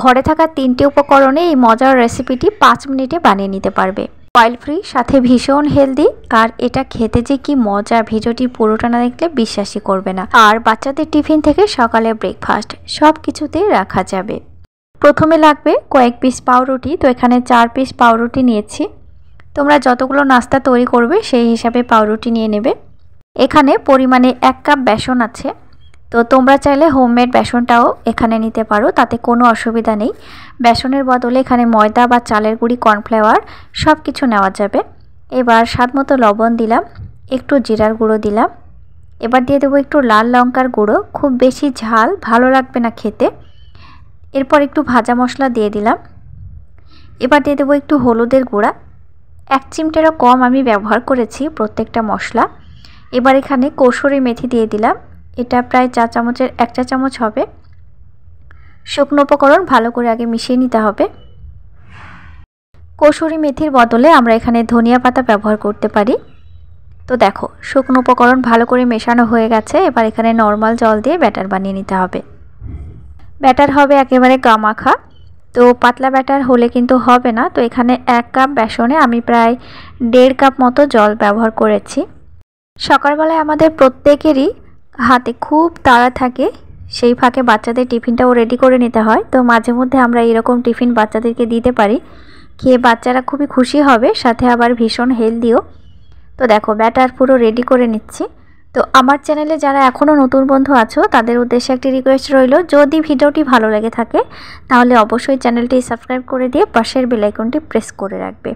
ঘরে থাকা 3টি উপকরণে এই মজার রেসিপিটি 5 মিনিটে বানিয়ে নিতে পারবে। অয়েল ফ্রি, সাথে ভীষণ হেলদি, আর এটা খেতে যে কি মজা, ভিডিওটি পুরোটা না দেখলে বিশ্বাসই করবে না। আর বাচ্চাদের টিফিন থেকে সকালে ব্রেকফাস্ট সব কিছুতেই রাখা যাবে। প্রথমে লাগবে কয়েক পিস পাউরুটি। তো এখানে 4 পিস পাউরুটি নিয়েছি। তোমরা যতগুলো নাস্তা তৈরি করবে সেই হিসাবে পাউরুটি নিয়ে নেবে। এখানে পরিমাণে 1 কাপ বেসন আছে। তো তোমরা চাইলে হোমমেড বেসনটাও এখানে নিতে পারো, তাতে কোনো অসুবিধা নেই। বেসনের বদলে এখানে ময়দা বা চালের গুঁড়ি, কর্নফ্লাওয়ার সব কিছু নেওয়া যাবে। এবার স্বাদমতো লবণ দিলাম, একটু জিরার গুঁড়ো দিলাম। এবার দিয়ে দেবো একটু লাল লঙ্কার গুঁড়ো, খুব বেশি ঝাল ভালো লাগবে না খেতে। এরপর একটু ভাজা মশলা দিয়ে দিলাম। এবার দিয়ে দেবো একটু হলুদের গুঁড়া, 1 চিমটেরও কম আমি ব্যবহার করেছি প্রত্যেকটা মশলা। এবার এখানে কসুরি মেথি দিয়ে দিলাম, এটা প্রায় 4 চামচের 1 চা চামচ হবে। শুকনো উপকরণ ভালো করে আগে মিশিয়ে নিতে হবে। কসুরি মেথির বদলে আমরা এখানে ধনিয়া পাতা ব্যবহার করতে পারি। তো দেখো শুকনো উপকরণ ভালো করে মেশানো হয়ে গেছে। এবার এখানে নর্মাল জল দিয়ে ব্যাটার বানিয়ে নিতে হবে। ব্যাটার হবে একেবারে গামাখা, তো পাতলা ব্যাটার হলে কিন্তু হবে না। তো এখানে 1 কাপ বেসনে আমি প্রায় 1.5 কাপ মতো জল ব্যবহার করেছি। সকালবেলায় আমাদের প্রত্যেকেরই হাতে খুব তাড়া থাকে, সেই ফাঁকে বাচ্চাদের টিফিনটাও রেডি করে নিতে হয়। তো মাঝে মধ্যে আমরা এরকম টিফিন বাচ্চাদেরকে দিতে পারি, খেয়ে বাচ্চারা খুবই খুশি হবে, সাথে আবার ভীষণ হেলদিও। তো দেখো ব্যাটার পুরো রেডি করে নিচ্ছি। তো আমার চ্যানেলে যারা এখনও নতুন বন্ধু আছো তাদের উদ্দেশ্যে একটি রিকোয়েস্ট রইল, যদি ভিডিওটি ভালো লেগে থাকে তাহলে অবশ্যই চ্যানেলটি সাবস্ক্রাইব করে দিয়ে পাশের বেল আইকনটি প্রেস করে রাখবে।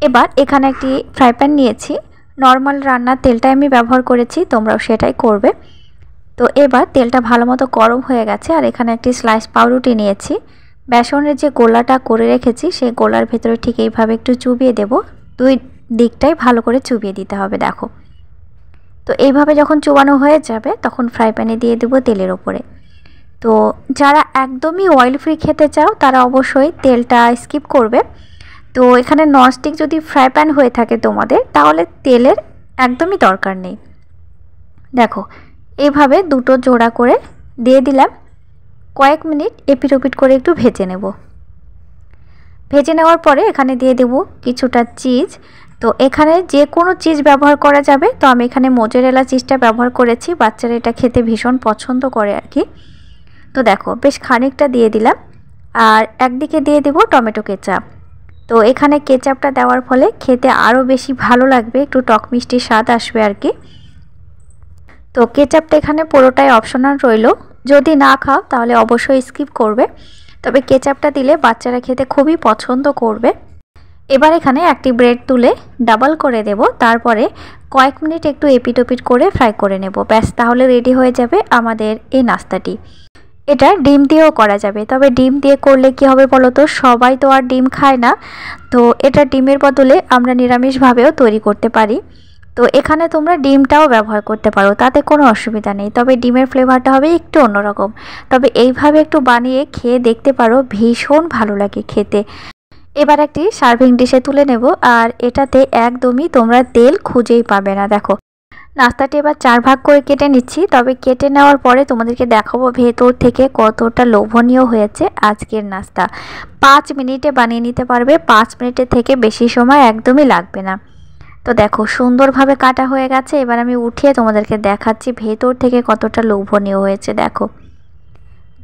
এবার এখানে একটি ফ্রাই প্যান নিয়েছি, নর্মাল রান্নার তেলটাই আমি ব্যবহার করেছি, তোমরাও সেটাই করবে। তো এবার তেলটা ভালো মতো গরম হয়ে গেছে, আর এখানে একটি স্লাইস পাউরুটি নিয়েছি। বেসনের যে গোলাটা করে রেখেছি সেই গোলার ভেতরে ঠিক এইভাবে একটু চুবিয়ে দেব, 2 দিকটাই ভালো করে চুবিয়ে দিতে হবে। দেখো তো এইভাবে যখন চুবানো হয়ে যাবে তখন ফ্রাই প্যানে দিয়ে দেব তেলের ওপরে। তো যারা একদমই অয়েল ফ্রি খেতে চাও তারা অবশ্যই তেলটা স্কিপ করবে। তো এখানে ননস্টিক যদি ফ্রাই প্যান হয়ে থাকে তোমাদের, তাহলে তেলের একদমই দরকার নেই। দেখো এইভাবে দুটো জোড়া করে দিয়ে দিলাম। কয়েক মিনিট এপিট ওপিট করে একটু ভেজে নেব। ভেজে নেওয়ার পরে এখানে দিয়ে দেব কিছুটা চিজ। তো এখানে যে কোনো চিজ ব্যবহার করা যাবে। তো আমি এখানে মোজারেলা চিজটা ব্যবহার করেছি, বাচ্চারা এটা খেতে ভীষণ পছন্দ করে আর কি। তো দেখো বেশ খানিকটা দিয়ে দিলাম। আর একদিকে দিয়ে দেব টমেটো কেচাপ। তো এখানে কেচাপটা দেওয়ার ফলে খেতে আরও বেশি ভালো লাগবে, একটু টক মিষ্টি স্বাদ আসবে আর কি। তো কেচাপটা এখানে পুরোটাই অপশনাল রইল, যদি না খাও তাহলে অবশ্যই স্কিপ করবে, তবে কেচাপটা দিলে বাচ্চারা খেতে খুবই পছন্দ করবে। এবার এখানে একটি ব্রেড তুলে ডাবল করে দেব, তারপরে কয়েক মিনিট একটু এপিট ওপিট করে ফ্রাই করে নেব। ব্যাস, তাহলে রেডি হয়ে যাবে আমাদের এই নাস্তাটি। এটা ডিম দিয়েও করা যাবে, তবে ডিম দিয়ে করলে কি হবে বলো তো, সবাই তো আর ডিম খায় না। তো এটা ডিমের বদলে আমরা নিরামিষভাবেও তৈরি করতে পারি। তো এখানে তোমরা ডিমটাও ব্যবহার করতে পারো, তাতে কোনো অসুবিধা নেই, তবে ডিমের ফ্লেভারটা হবে একটু অন্যরকম। তবে এইভাবে একটু বানিয়ে খেয়ে দেখতে পারো, ভীষণ ভালো লাগে খেতে। এবার একটি সার্ভিং ডিশে তুলে নেব, আর এটাতে একদমই তোমরা তেল খুঁজেই পাবে না। দেখো নাস্তাটি এবার 4 ভাগ করে কেটে নিচ্ছি, তবে কেটে নেওয়ার পরে তোমাদেরকে দেখাবো ভেতর থেকে কতটা লোভনীয় হয়েছে আজকের নাস্তা। 5 মিনিটে বানিয়ে নিতে পারবে, 5 মিনিটের থেকে বেশি সময় একদমই লাগবে না। তো দেখো সুন্দরভাবে কাটা হয়ে গেছে। এবার আমি উঠিয়ে তোমাদেরকে দেখাচ্ছি ভেতর থেকে কতটা লোভনীয় হয়েছে। দেখো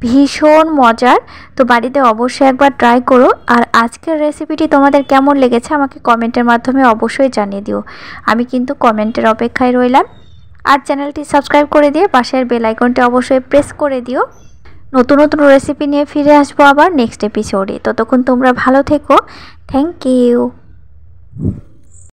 ভীষণ মজার। তো বাড়িতে অবশ্যই একবার ট্রাই করো। আর আজকের রেসিপিটি তোমাদের কেমন লেগেছে আমাকে কমেন্টের মাধ্যমে অবশ্যই জানিয়ে দিও, আমি কিন্তু কমেন্টের অপেক্ষায় রইলাম। আর চ্যানেলটি সাবস্ক্রাইব করে দিয়ে পাশের বেল আইকনটি অবশ্যই প্রেস করে দিও। নতুন নতুন রেসিপি নিয়ে ফিরে আসবো আবার নেক্সট এপিসোডে। ততক্ষণ তোমরা ভালো থেকো। Thank you.